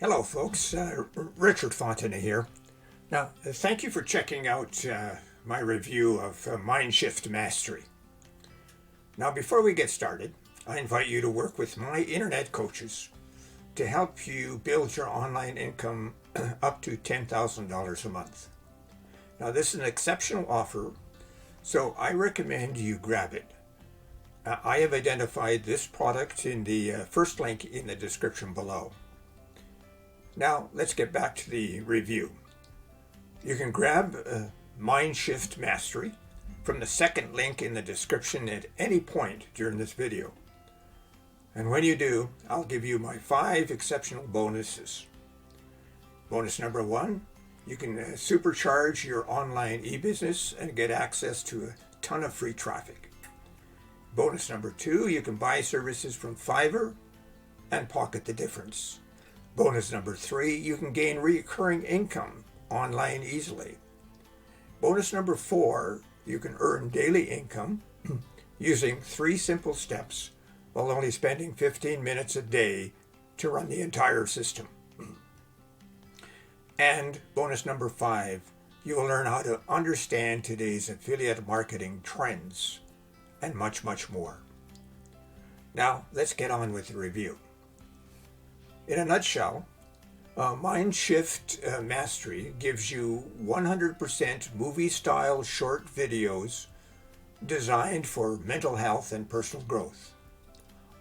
Hello, folks. Richard Fontana here. Now, thank you for checking out my review of Mindshift Mastery. Now, before we get started, I invite you to work with my internet coaches to help you build your online income up to $10,000 a month. Now, this is an exceptional offer, so I recommend you grab it. I have identified this product in the first link in the description below. Now, let's get back to the review. You can grab Mindshift Mastery from the second link in the description at any point during this video. And when you do, I'll give you my 5 exceptional bonuses. Bonus number 1, you can supercharge your online e-business and get access to a ton of free traffic. Bonus number 2, you can buy services from Fiverr and pocket the difference. Bonus number 3, you can gain recurring income online easily. Bonus number 4, you can earn daily income using 3 simple steps while only spending 15 minutes a day to run the entire system. And bonus number 5, you will learn how to understand today's affiliate marketing trends and much, much more. Now, let's get on with the review. In a nutshell, Mindshift Mastery gives you 100% movie-style short videos designed for mental health and personal growth,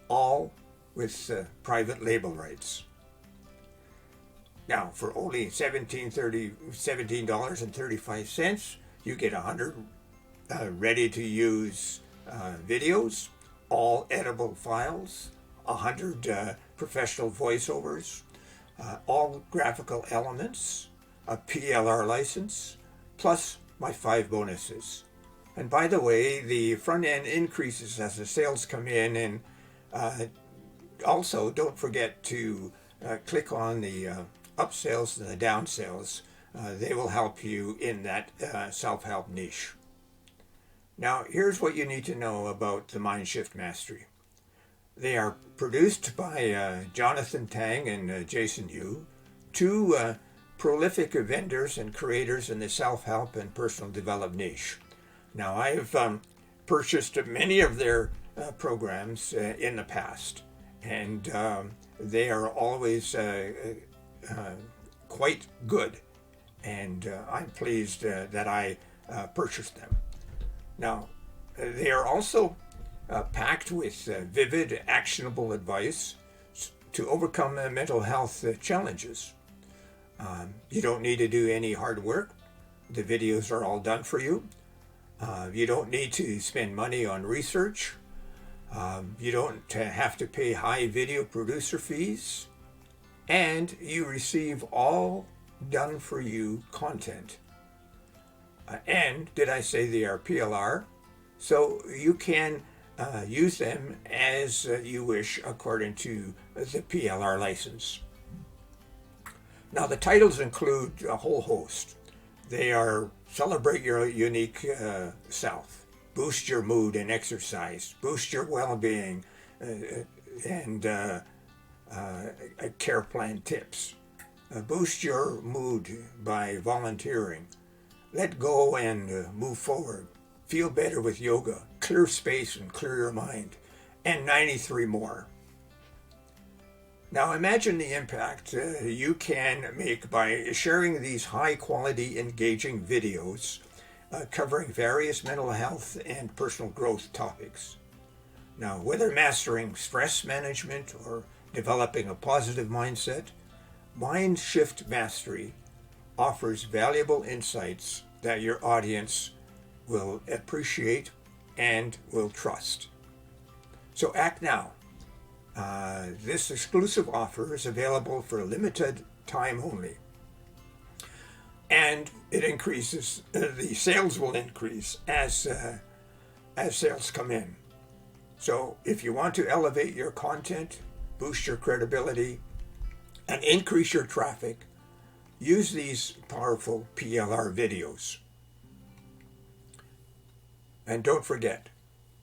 all with private label rights. Now, for only $17.35, you get 100 ready-to-use videos, all editable files, 100 professional voiceovers, all graphical elements, a PLR license, plus my 5 bonuses. And by the way, the front end increases as the sales come in, and also don't forget to click on the up sales and the down sales. They will help you in that self-help niche. Now, here's what you need to know about the Mindshift Mastery. They are produced by Jonathan Tang and Jason Yu, 2 prolific vendors and creators in the self-help and personal development niche. Now, I have purchased many of their programs in the past, and they are always quite good, and I'm pleased that I purchased them. Now, they are also packed with vivid, actionable advice to overcome mental health challenges. You don't need to do any hard work. The videos are all done for you. You don't need to spend money on research. You don't have to pay high video producer fees. And you receive all done-for-you content. And did I say they are PLR? So you can use them as you wish according to the PLR license. Now, the titles include a whole host. They are Celebrate Your Unique Self, Boost Your Mood and Exercise, Boost Your Well-Being, and Care Plan Tips, Boost Your Mood by Volunteering, Let Go and Move Forward, Feel Better with Yoga, Clear Space and Clear Your Mind, and 93 more. Now imagine the impact you can make by sharing these high-quality, engaging videos covering various mental health and personal growth topics. Now, whether mastering stress management or developing a positive mindset, Mindshift Mastery offers valuable insights that your audience will appreciate and will trust. So act now. This exclusive offer is available for a limited time only. And it increases, the sales will increase as sales come in. So if you want to elevate your content, boost your credibility, and increase your traffic, use these powerful PLR videos. And don't forget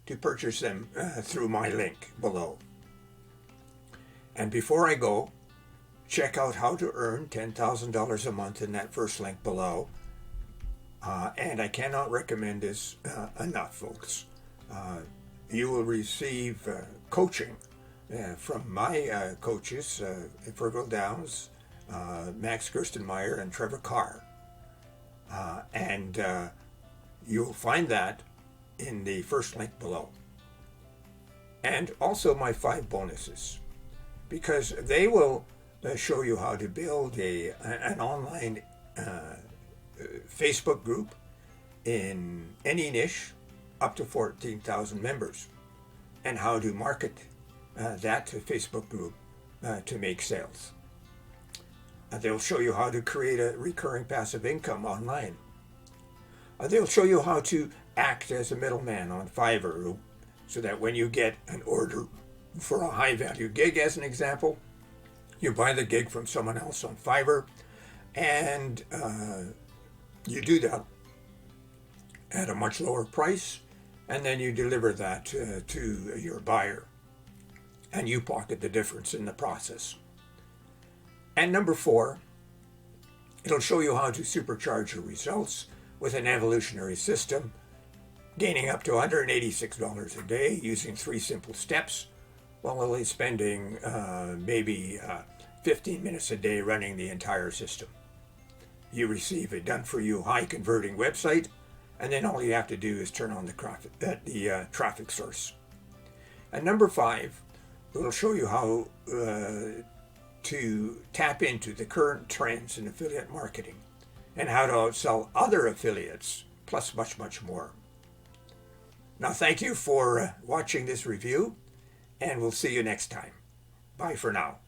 to purchase them through my link below. And before I go, check out how to earn $10,000 a month in that first link below. And I cannot recommend this enough, folks. You will receive coaching from my coaches, Fergal Downs, Max Gerstenmaier, and Trevor Carr. And you'll find that in the first link below. And also my 5 bonuses, because they will show you how to build an online Facebook group in any niche up to 14,000 members, and how to market that Facebook group to make sales. They'll show you how to create a recurring passive income online. They'll show you how to act as a middleman on Fiverr, so that when you get an order for a high value gig, as an example, you buy the gig from someone else on Fiverr, and you do that at a much lower price, and then you deliver that to your buyer, and you pocket the difference in the process. And number 4, it'll show you how to supercharge your results with an evolutionary system, gaining up to $186 a day using 3 simple steps, while only spending maybe 15 minutes a day running the entire system. You receive a done-for-you, high-converting website, and then all you have to do is turn on the traffic source. And number 5, it'll show you how to tap into the current trends in affiliate marketing, and how to outsell other affiliates, plus much, much more. Now, thank you for watching this review, and we'll see you next time. Bye for now.